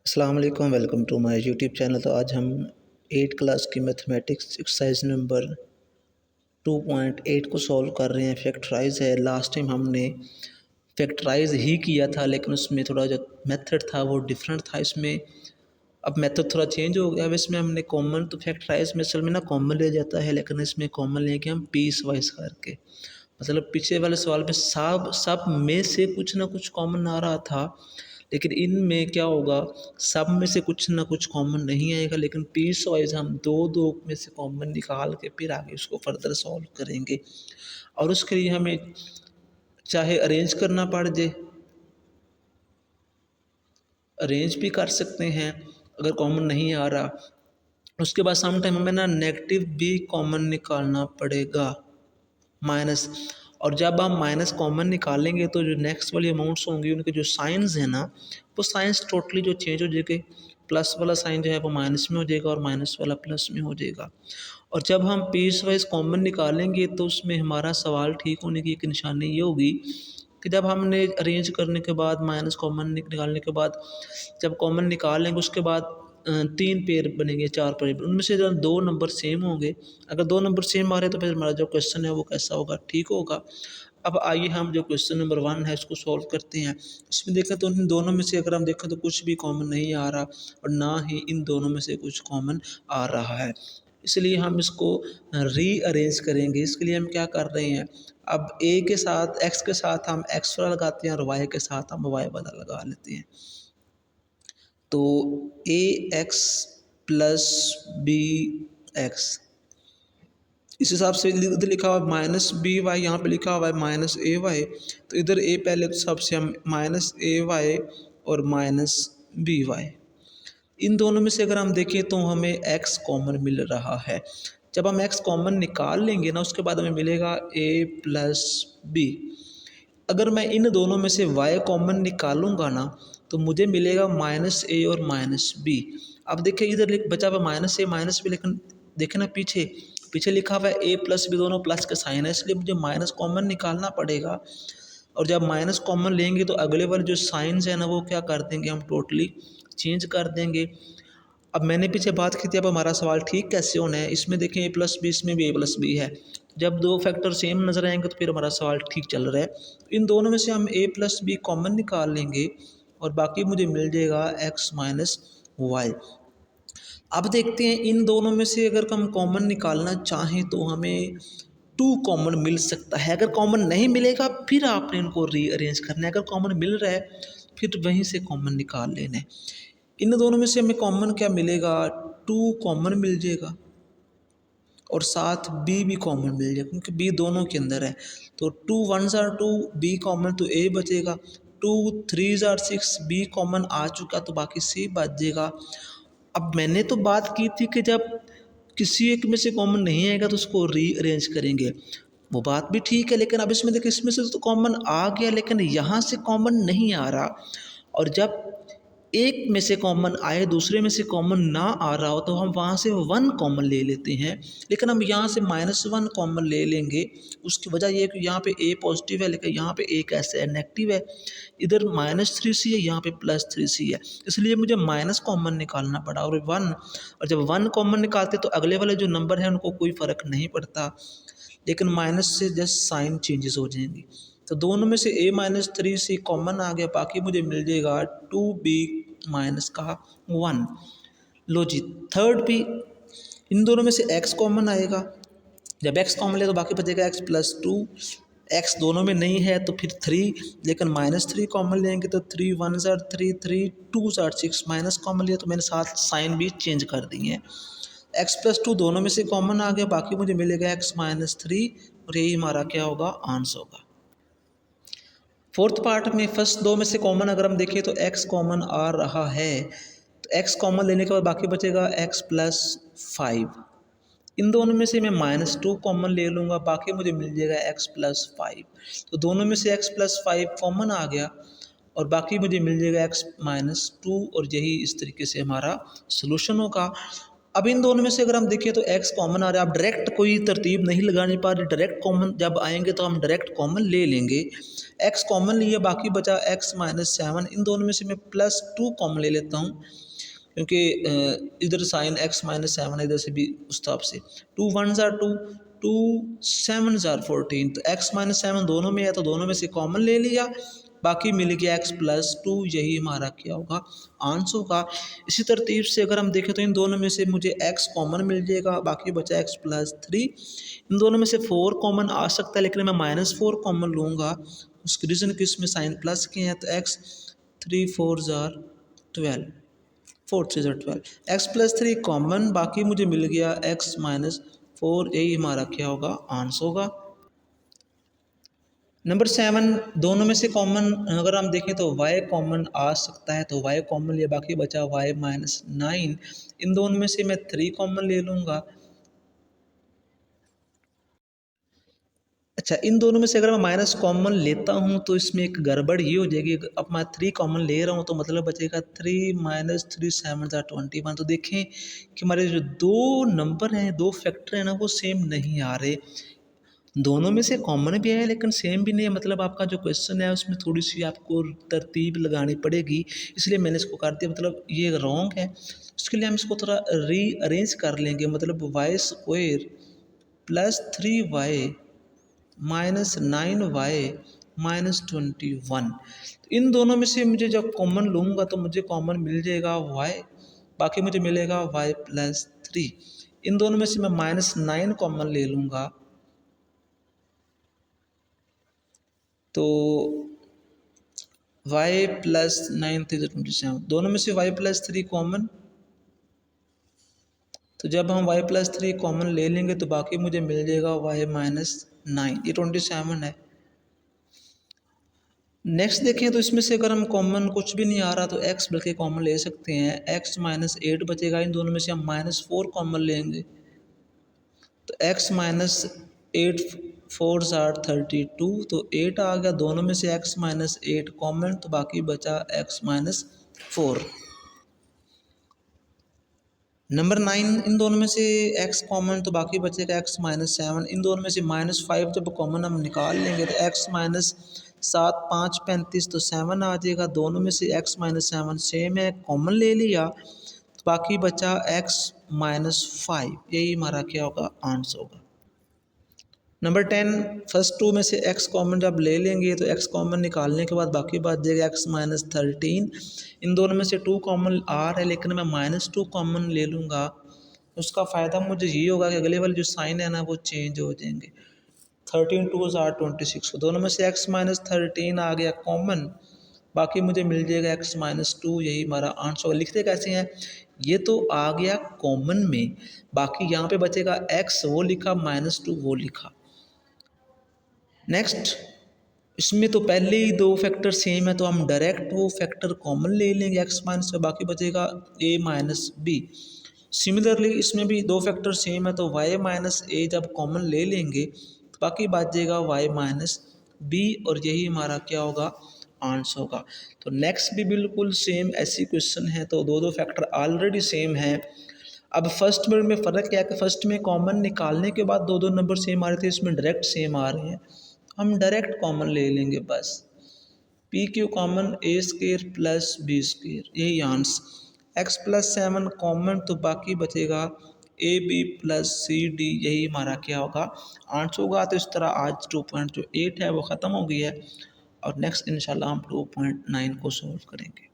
अस्सलाम वालेकुम, welcome to my YouTube channel. तो आज हम 8 क्लास की मैथमेटिक्स एक्सरसाइज नंबर 2.8 को सॉल्व कर रहे हैं। फैक्टराइज है। लास्ट टाइम हमने फैक्टराइज ही किया था, लेकिन उसमें थोड़ा जो मेथड था वो डिफरेंट था। इसमें अब मेथड थोड़ा चेंज हो गया। अब इसमें हमने कॉमन, तो फैक्टराइज में असल में ना कॉमन ले जाता है, लेकिन इसमें कॉमन लेके हम पीस वाइज करके, मतलब पीछे वाले सवाल में सब सब में से कुछ ना कुछ कॉमन आ रहा था, लेकिन इनमें क्या होगा, सब में से कुछ ना कुछ कॉमन नहीं आएगा, लेकिन पीस वाइज हम दो दो में से कॉमन निकाल के फिर आगे उसको फर्दर सॉल्व करेंगे। और उसके लिए हमें चाहे अरेंज करना पड़ जाए, अरेंज भी कर सकते हैं अगर कॉमन नहीं आ रहा। उसके बाद सम टाइम हमें ना नेगेटिव भी कॉमन निकालना पड़ेगा, माइनस। और जब हम माइनस कॉमन निकालेंगे तो जो नेक्स्ट वाली अमाउंट्स होंगी उनके जो साइंस है ना, वो साइंस टोटली जो चेंज हो जाएंगे। प्लस वाला साइन जो है वो माइनस में हो जाएगा और माइनस वाला प्लस में हो जाएगा। और जब हम पीस वाइज कॉमन निकालेंगे तो उसमें हमारा सवाल ठीक होने की एक निशानी ये होगी कि जब हमने अरेंज करने के बाद माइनस कॉमन निकालने के बाद जब कॉमन निकाल लेंगे, उसके बाद तीन पेयर बनेंगे, चार पेयर, उनमें से जब दो नंबर सेम होंगे, अगर दो नंबर सेम आ रहे हैं तो फिर हमारा जो क्वेश्चन है वो कैसा होगा, ठीक होगा। अब आइए हम जो क्वेश्चन नंबर 1 है उसको सॉल्व करते हैं। इसमें देखें तो इन दोनों में से अगर हम देखें तो कुछ भी कॉमन नहीं आ रहा और ना ही इन दोनों में से कुछ कॉमन आ रहा है, इसलिए हम इसको रीअरेंज करेंगे। इसके लिए हम क्या कर रहे हैं, अब ए के साथ एक्स के साथ हम एक्स वाला लगाते हैं और वाई के साथ हम वाई वाला लगा लेते हैं। तो ए एक्स प्लस बी एक्स, इस हिसाब से इधर लिखा हुआ है माइनस बी वाई, यहाँ पे लिखा हुआ है माइनस ए वाई, तो इधर ए पहले तो सबसे हम माइनस ए वाई और माइनस बी वाई, इन दोनों में से अगर हम देखें तो हमें x कॉमन मिल रहा है। जब हम x कॉमन निकाल लेंगे ना, उसके बाद हमें मिलेगा a प्लस बी। अगर मैं इन दोनों में से y कॉमन निकालूंगा ना, तो मुझे मिलेगा माइनस ए और माइनस बी। अब देखिए इधर बचा हुआ माइनस ए माइनस बी, लेकिन देखे ना पीछे पीछे लिखा हुआ है ए प्लस बी, दोनों प्लस के साइन है, इसलिए मुझे माइनस कॉमन निकालना पड़ेगा। और जब माइनस कॉमन लेंगे तो अगले वाले जो साइंस है ना वो क्या कर देंगे, हम टोटली चेंज कर देंगे। अब मैंने पीछे बात की थी, अब हमारा सवाल ठीक कैसे होना है, इसमें देखें ए प्लस बी, इसमें भी ए प्लस बी है। जब दो फैक्टर सेम नज़र आएंगे तो फिर हमारा सवाल ठीक चल रहा है। इन दोनों में से हम ए प्लस बी कॉमन निकाल लेंगे और बाकी मुझे मिल जाएगा एक्स माइनस वाई। अब देखते हैं इन दोनों में से अगर हम कॉमन निकालना चाहें तो हमें टू कॉमन मिल सकता है। अगर कॉमन नहीं मिलेगा फिर आपने इनको रीअरेंज करना है, अगर कॉमन मिल रहा है फिर वहीं से कॉमन निकाल लेना है। इन दोनों में से हमें कॉमन क्या मिलेगा, टू कॉमन मिल जाएगा और साथ बी भी कॉमन मिल जाएगा, क्योंकि बी दोनों के अंदर है। तो टू वन ज़ार टू, बी कॉमन तो ए बचेगा। टू थ्री ज़ार सिक्स, बी कॉमन आ चुका तो बाकी सी बच जाएगा। अब मैंने तो बात की थी कि जब किसी एक में से कॉमन नहीं आएगा तो उसको रीअरेंज करेंगे, वो बात भी ठीक है, लेकिन अब इसमें देखिए इसमें से तो कॉमन आ गया लेकिन यहाँ से कॉमन नहीं आ रहा। और जब एक में से कॉमन आए दूसरे में से कॉमन ना आ रहा हो तो हम वहाँ से वन कॉमन ले लेते हैं, लेकिन हम यहाँ से माइनस वन कॉमन ले लेंगे। उसकी वजह यह है कि यहाँ पे ए पॉजिटिव है लेकिन यहाँ पे ए कैसे है, नेगेटिव है। इधर माइनस थ्री सी है, यहाँ पे प्लस थ्री सी है, इसलिए मुझे माइनस कॉमन निकालना पड़ा और वन। और जब वन कॉमन निकालते तो अगले वाले जो नंबर हैं उनको कोई फ़र्क नहीं पड़ता, लेकिन माइनस से जस्ट साइन चेंजेस हो जाएंगी। तो दोनों में से ए माइनस थ्री सी कॉमन आ गया, बाकी मुझे मिल जाएगा टू बी माइनस का वन। लो जी, थर्ड भी, इन दोनों में से एक्स कॉमन आएगा, जब एक्स कॉमन ले तो बाकी बचेगा एक्स प्लस टू। एक्स दोनों में नहीं है तो फिर थ्री, लेकिन माइनस थ्री कॉमन लेंगे तो थ्री वन ज़ार थ्री, थ्री टू ज़ार सिक्स, माइनस कॉमन लिया तो मैंने साथ साइन भी चेंज कर दिए हैं। एक्स प्लस टू दोनों में से कॉमन आ गया, बाकी मुझे मिलेगा एक्स माइनस थ्री, और यही हमारा क्या होगा, आंसर होगा। फोर्थ पार्ट में फर्स्ट दो में से कॉमन अगर हम देखें तो एक्स कॉमन आ रहा है, तो एक्स कॉमन लेने के बाद बाकी बचेगा एक्स प्लस फाइव। इन दोनों में से मैं माइनस टू कॉमन ले लूँगा, बाकी मुझे मिल जाएगा एक्स प्लस फाइव। तो दोनों में से एक्स प्लस फाइव कॉमन आ गया और बाकी मुझे मिल जाएगा एक्स माइनस टू, और यही इस तरीके से हमारा सलूशन होगा। अब इन दोनों में से अगर हम देखें तो x कॉमन आ रहा है। आप डायरेक्ट कोई तरतीब नहीं लगानी पा रही, डायरेक्ट कॉमन जब आएंगे तो हम डायरेक्ट कॉमन ले लेंगे। x कॉमन लिया, बाकी बचा x माइनस 7। इन दोनों में से मैं +2 कॉमन ले लेता हूँ, क्योंकि इधर साइन x माइनस 7 है, इधर से भी उस हिसाब से 2 1 ज़ार 2, 2 7 ज़ार 14। तो x माइनस 7 दोनों में है तो दोनों में से कॉमन ले लिया, बाकी मिल गया x+2। यही हमारा क्या होगा, आंसर होगा। इसी तरतीब से अगर हम देखें तो इन दोनों में से मुझे x कॉमन मिल जाएगा, बाकी बचा x+3। इन दोनों में से 4 कॉमन आ सकता है, लेकिन मैं -4 कॉमन लूँगा। उसकी रीज़न कि इसमें साइन प्लस के हैं, तो x 3 4 ज़ार 12, 4 3 ज़ार 12, x+3 कॉमन, बाकी मुझे मिल गया x-4। यही हमारा क्या होगा, आंसर होगा। नंबर 7, दोनों में से कॉमन अगर हम देखें तो y कॉमन आ सकता है, तो y कॉमन लिया, बाकी बचा y-9। इन दोनों में से मैं 3 कॉमन ले लूँगा। अच्छा, इन दोनों में से अगर मैं माइनस कॉमन लेता हूँ तो इसमें एक गड़बड़ ये हो जाएगी। अब मैं 3 कॉमन ले रहा हूँ तो मतलब बचेगा 3 - 3 7 ज़ार 21। तो देखें कि हमारे जो दो नंबर हैं, दो फैक्टर हैं ना, वो सेम नहीं आ रहे। दोनों में से कॉमन भी है लेकिन सेम भी नहीं है, मतलब आपका जो क्वेश्चन है उसमें थोड़ी सी आपको तरतीब लगानी पड़ेगी, इसलिए मैंने इसको कर दिया। मतलब ये रॉन्ग है, उसके लिए हम इसको थोड़ा रीअरेंज कर लेंगे। मतलब y² +3y -9y -21। तो इन दोनों में से मुझे जब कॉमन लूँगा तो मुझे कॉमन मिल जाएगा y, बाकी मुझे मिलेगा y+3। इन दोनों में से मैं -9 कॉमन ले लूँगा, तो y+9 3 27। दोनों में से y+3 कॉमन, तो जब हम y+3 कॉमन ले लेंगे तो बाकी मुझे मिल जाएगा y-9। ये 27 है। नेक्स्ट देखें तो इसमें से अगर हम कॉमन कुछ भी नहीं आ रहा तो x बल्कि कॉमन ले सकते हैं। x-8 बचेगा, इन दोनों में से हम -4 कॉमन लेंगे, तो x-8 4 ज़ार 32। तो 8 आ गया, दोनों में से x-8 कॉमन, तो बाकी बचा x-4। नंबर 9, इन दोनों में से x कॉमन, तो बाकी बचेगा x-7। इन दोनों में से -5 जब कॉमन हम निकाल लेंगे तो x-7 5 35, तो 7 आ जाएगा। दोनों में से x-7 सेम है, कॉमन ले लिया, तो बाकी बचा x-5। यही हमारा क्या होगा, आंसर होगा। नंबर 10, फर्स्ट 2 में से x कॉमन जब ले लेंगे तो x कॉमन निकालने के बाद बाकी बच जाएगा x-13। इन दोनों में से 2 कॉमन आ रहा है, लेकिन मैं -2 कॉमन ले लूँगा। उसका फ़ायदा मुझे ये होगा कि अगले वाले जो साइन है ना वो चेंज हो जाएंगे। 13 2 ज़ार 26। दोनों में से x-13 आ गया कॉमन, बाकी मुझे मिल जाएगा x-2। यही हमारा आंसर होगा। लिखते कैसे हैं, ये तो आ गया कॉमन में, बाकी यहाँ पे बचेगा x वो लिखा, -2 वो लिखा। नेक्स्ट, इसमें तो पहले ही दो फैक्टर सेम है तो हम डायरेक्ट वो फैक्टर कॉमन ले लेंगे x-, बाकी बचेगा a-b। सिमिलरली इसमें भी दो फैक्टर सेम है तो y-a जब कॉमन ले लेंगे तो बाकी बच जाएगा y-b, और यही हमारा क्या होगा, आंसर होगा। तो नेक्स्ट भी बिल्कुल सेम ऐसी क्वेश्चन है, तो दो दो फैक्टर ऑलरेडी सेम है। अब फर्स्ट में फ़र्क क्या है कि फर्स्ट में कॉमन निकालने के बाद दो दो नंबर सेम आ रहे थे, इसमें डायरेक्ट सेम आ रहे हैं, हम डायरेक्ट कॉमन ले लेंगे बस। P Q common a² + b², यही आंसर। x+7 कॉमन, तो बाकी बचेगा ab + cd। यही हमारा क्या होगा, आंसर होगा। तो इस तरह आज 2.8 है वो ख़त्म हो गई है, और नेक्स्ट इंशाल्लाह हम 2.9 को सॉल्व करेंगे।